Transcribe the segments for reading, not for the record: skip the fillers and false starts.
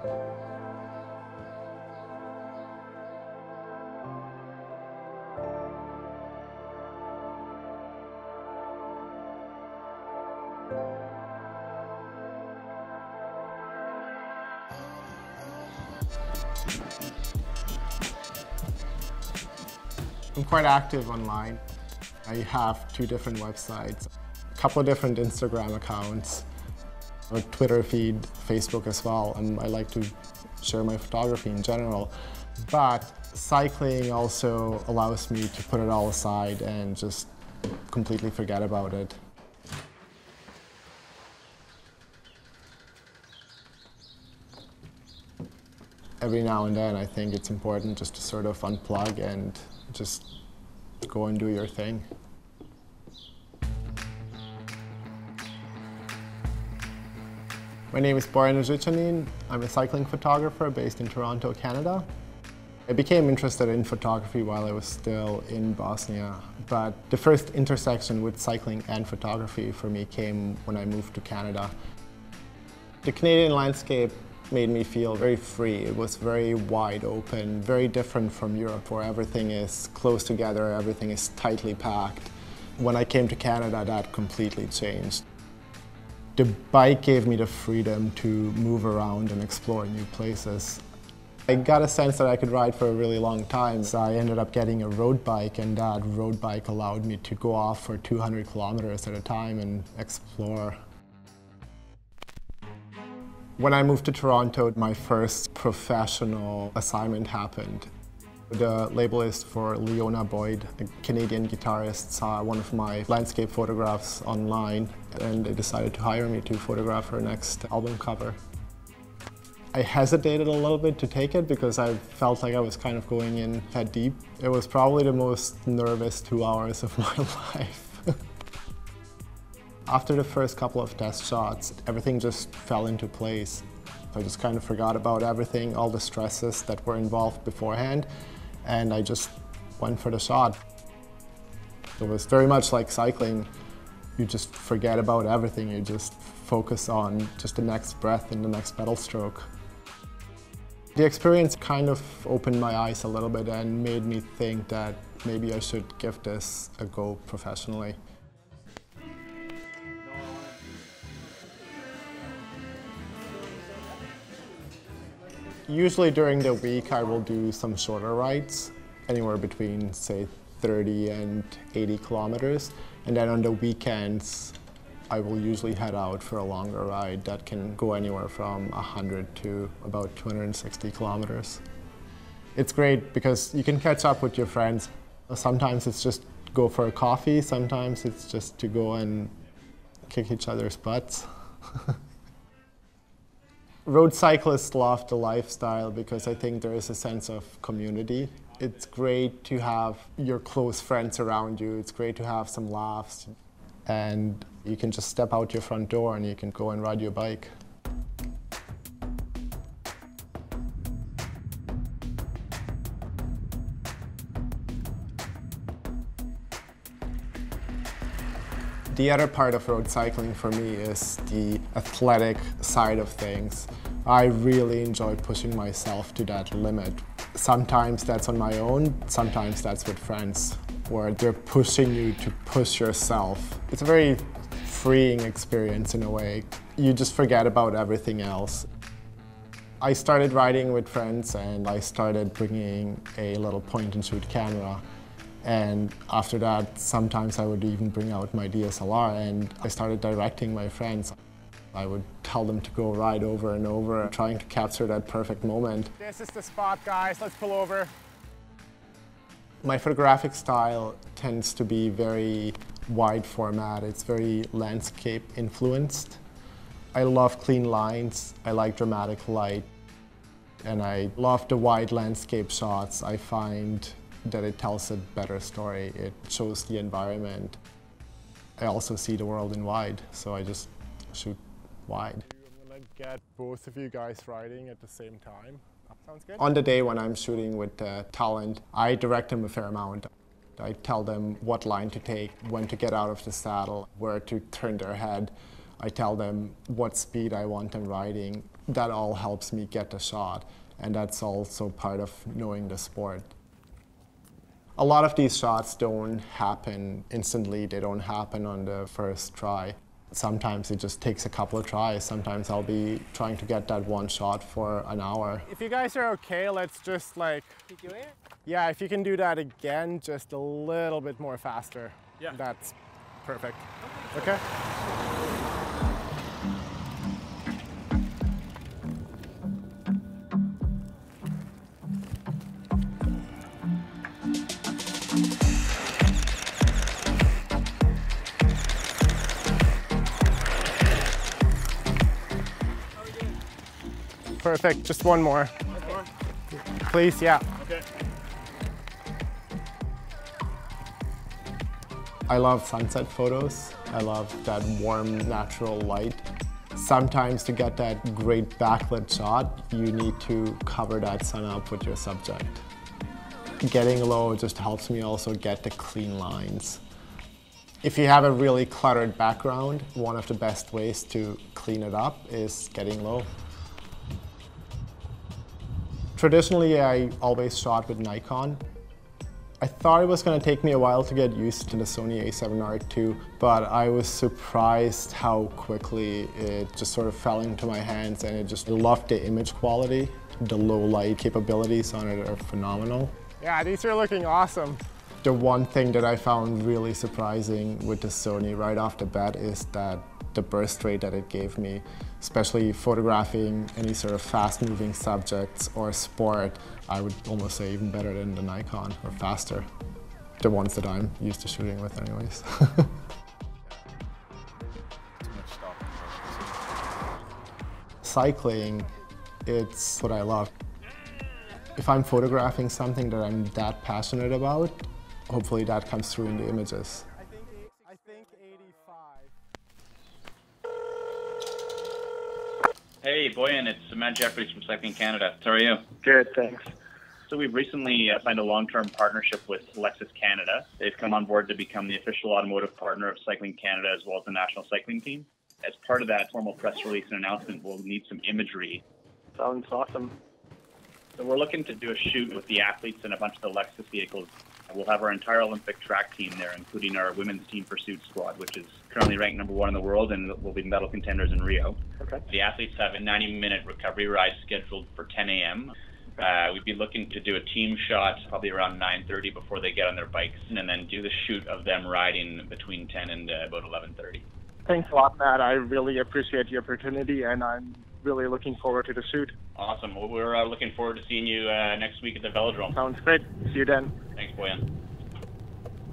I'm quite active online. I have 2 different websites, a couple of different Instagram accounts, a Twitter feed, Facebook as well, and I like to share my photography in general. But cycling also allows me to put it all aside and just completely forget about it. Every now and then I think it's important just to sort of unplug and just go and do your thing. My name is Bojan Uzicanin. I'm a cycling photographer based in Toronto, Canada. I became interested in photography while I was still in Bosnia, but the first intersection with cycling and photography for me came when I moved to Canada. The Canadian landscape made me feel very free. It was very wide open, very different from Europe, where everything is close together, everything is tightly packed. When I came to Canada, that completely changed. The bike gave me the freedom to move around and explore new places. I got a sense that I could ride for a really long time, so I ended up getting a road bike, and that road bike allowed me to go off for 200 kilometers at a time and explore. When I moved to Toronto, my first professional assignment happened. The labelist for Leona Boyd, a Canadian guitarist, saw one of my landscape photographs online, and they decided to hire me to photograph her next album cover. I hesitated a little bit to take it because I felt like I was kind of going in head deep. It was probably the most nervous 2 hours of my life. After the first couple of test shots, everything just fell into place. I just kind of forgot about everything, all the stresses that were involved beforehand, and I just went for the shot. It was very much like cycling. You just forget about everything. You just focus on just the next breath and the next pedal stroke. The experience kind of opened my eyes a little bit and made me think that maybe I should give this a go professionally. Usually during the week I will do some shorter rides, anywhere between say 30 and 80 kilometers. And then on the weekends I will usually head out for a longer ride that can go anywhere from 100 to about 260 kilometers. It's great because you can catch up with your friends. Sometimes it's just go for a coffee, sometimes it's just to go and kick each other's butts. Road cyclists love the lifestyle because I think there is a sense of community. It's great to have your close friends around you. It's great to have some laughs. And you can just step out your front door and you can go and ride your bike. The other part of road cycling for me is the athletic side of things. I really enjoy pushing myself to that limit. Sometimes that's on my own, sometimes that's with friends, where they're pushing you to push yourself. It's a very freeing experience in a way. You just forget about everything else. I started riding with friends and I started bringing a little point-and-shoot camera. And after that, sometimes I would even bring out my DSLR and I started directing my friends. I would tell them to go ride over and over, trying to capture that perfect moment. This is the spot, guys. Let's pull over. My photographic style tends to be very wide format. It's very landscape influenced. I love clean lines. I like dramatic light. And I love the wide landscape shots. I find that it tells a better story. It shows the environment. I also see the world in wide, so I just shoot wide. I'm gonna get both of you guys riding at the same time. Sounds good? On the day when I'm shooting with talent, I direct them a fair amount. I tell them what line to take, when to get out of the saddle, where to turn their head. I tell them what speed I want them riding. That all helps me get the shot, and that's also part of knowing the sport. A lot of these shots don't happen instantly, they don't happen on the first try. Sometimes it just takes a couple of tries. Sometimes I'll be trying to get that one shot for an hour. If you guys are okay, let's just like... Keep doing it? Yeah, if you can do that again, just a little bit more faster. Yeah. That's perfect. Okay? Perfect, just one more. Please, yeah. Okay. I love sunset photos. I love that warm, natural light. Sometimes to get that great backlit shot, you need to cover that sun up with your subject. Getting low just helps me also get the clean lines. If you have a really cluttered background, one of the best ways to clean it up is getting low. Traditionally, I always shot with Nikon. I thought it was going to take me a while to get used to the SONY A7RII, but I was surprised how quickly it just sort of fell into my hands, and I just loved the image quality. The low light capabilities on it are phenomenal. Yeah, these are looking awesome. The one thing that I found really surprising with the Sony right off the bat is that the burst rate that it gave me, especially photographing any sort of fast-moving subjects or sport, I would almost say even better than the Nikon, or faster. The ones that I'm used to shooting with anyways. Cycling, it's what I love. If I'm photographing something that I'm that passionate about, hopefully that comes through in the images. I think 85. Hey, Bojan, it's Matt Jeffries from Cycling Canada. How are you? Good, thanks. So we've recently signed a long-term partnership with Lexus Canada. They've come on board to become the official automotive partner of Cycling Canada as well as the national cycling team. As part of that formal press release and announcement, we'll need some imagery. Sounds awesome. So we're looking to do a shoot with the athletes and a bunch of the Lexus vehicles. We'll have our entire Olympic track team there, including our women's team pursuit squad, which is currently ranked #1 in the world and will be medal contenders in Rio. Okay. The athletes have a 90-minute recovery ride scheduled for 10 a.m. We'd be looking to do a team shot probably around 9:30 before they get on their bikes, and then do the shoot of them riding between 10 and about 11:30. Thanks a lot, Matt. I really appreciate the opportunity, and I'm really looking forward to the shoot. Awesome. Well, we're looking forward to seeing you next week at the Velodrome. Sounds great. See you then. Thanks, Bojan.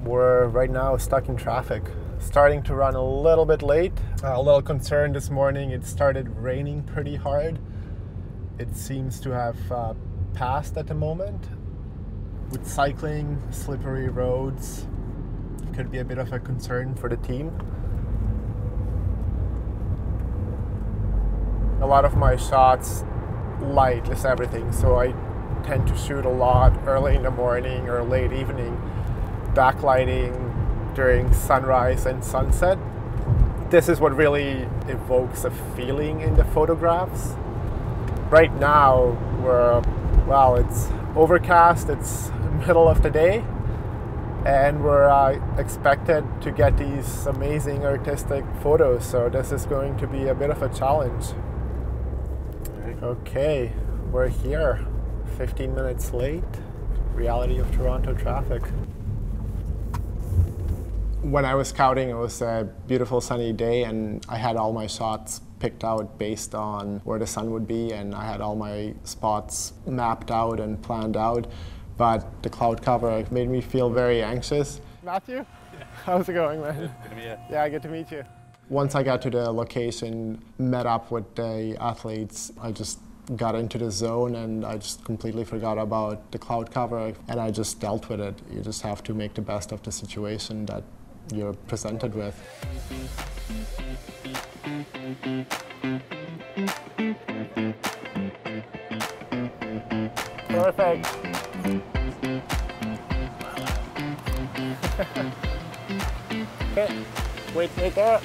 We're right now stuck in traffic. Starting to run a little bit late. A little concerned this morning. It started raining pretty hard. It seems to have passed at the moment. With cycling, slippery roads, it could be a bit of a concern for the team. A lot of my shots, light is everything, so I tend to shoot a lot early in the morning or late evening, backlighting during sunrise and sunset. This is what really evokes a feeling in the photographs. Right now, it's overcast, it's middle of the day, and we're expected to get these amazing artistic photos, so this is going to be a bit of a challenge. Okay, we're here, 15 minutes late, reality of Toronto traffic. When I was scouting, it was a beautiful sunny day, and I had all my shots picked out based on where the sun would be, and I had all my spots mapped out and planned out, but the cloud cover made me feel very anxious. Matthew? Yeah. How's it going, man? Good to meet you. Yeah, good to meet you. Once I got to the location, met up with the athletes, I just got into the zone and I just completely forgot about the cloud cover, and I just dealt with it. You just have to make the best of the situation that you're presented with. Perfect. Okay, wait right there.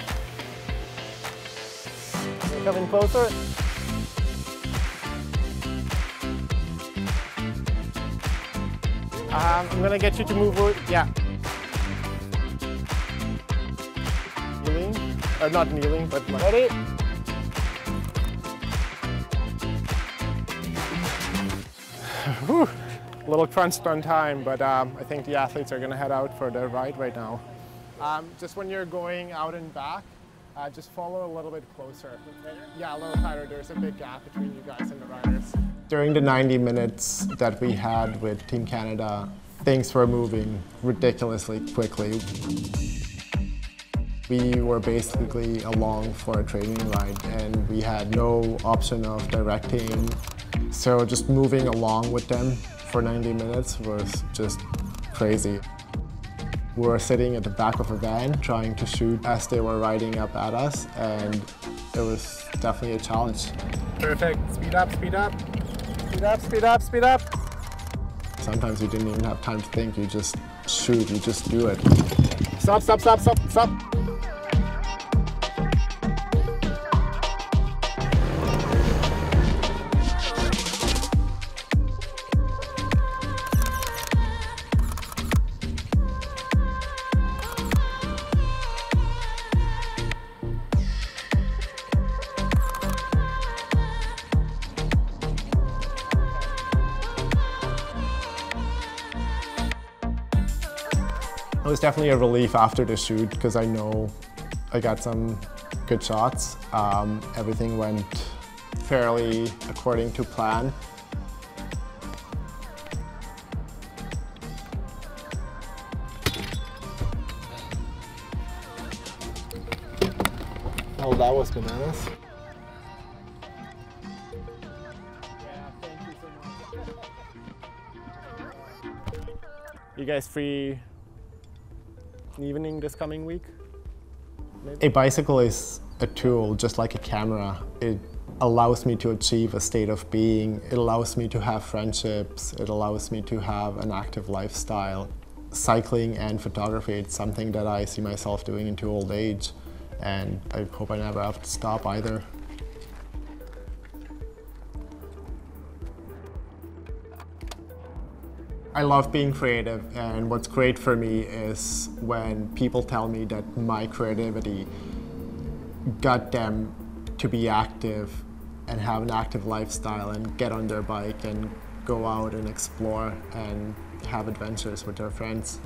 You're coming closer. I'm gonna get you to move, yeah. Kneeling, or not kneeling, but like. Ready? Whew. A little crunched on time, but I think the athletes are gonna head out for their ride right now. Just when you're going out and back, just follow a little bit closer. Yeah, a little tighter. There's a big gap between you guys and the riders. During the 90 minutes that we had with Team Canada, things were moving ridiculously quickly. We were basically along for a training ride and we had no option of directing. So just moving along with them for 90 minutes was just crazy. We were sitting at the back of a van trying to shoot as they were riding up at us, and it was definitely a challenge. Perfect. Speed up, speed up. Speed up, speed up, speed up. Sometimes you didn't even have time to think. You just shoot, you just do it. Stop, stop, stop, stop, stop. It was definitely a relief after the shoot because I know I got some good shots. Everything went fairly according to plan. Oh, that was bananas. You guys free evening this coming week? Maybe? A bicycle is a tool, just like a camera. It allows me to achieve a state of being. It allows me to have friendships. It allows me to have an active lifestyle. Cycling and photography, it's something that I see myself doing into old age, and I hope I never have to stop either. I love being creative, and what's great for me is when people tell me that my creativity got them to be active and have an active lifestyle and get on their bike and go out and explore and have adventures with their friends.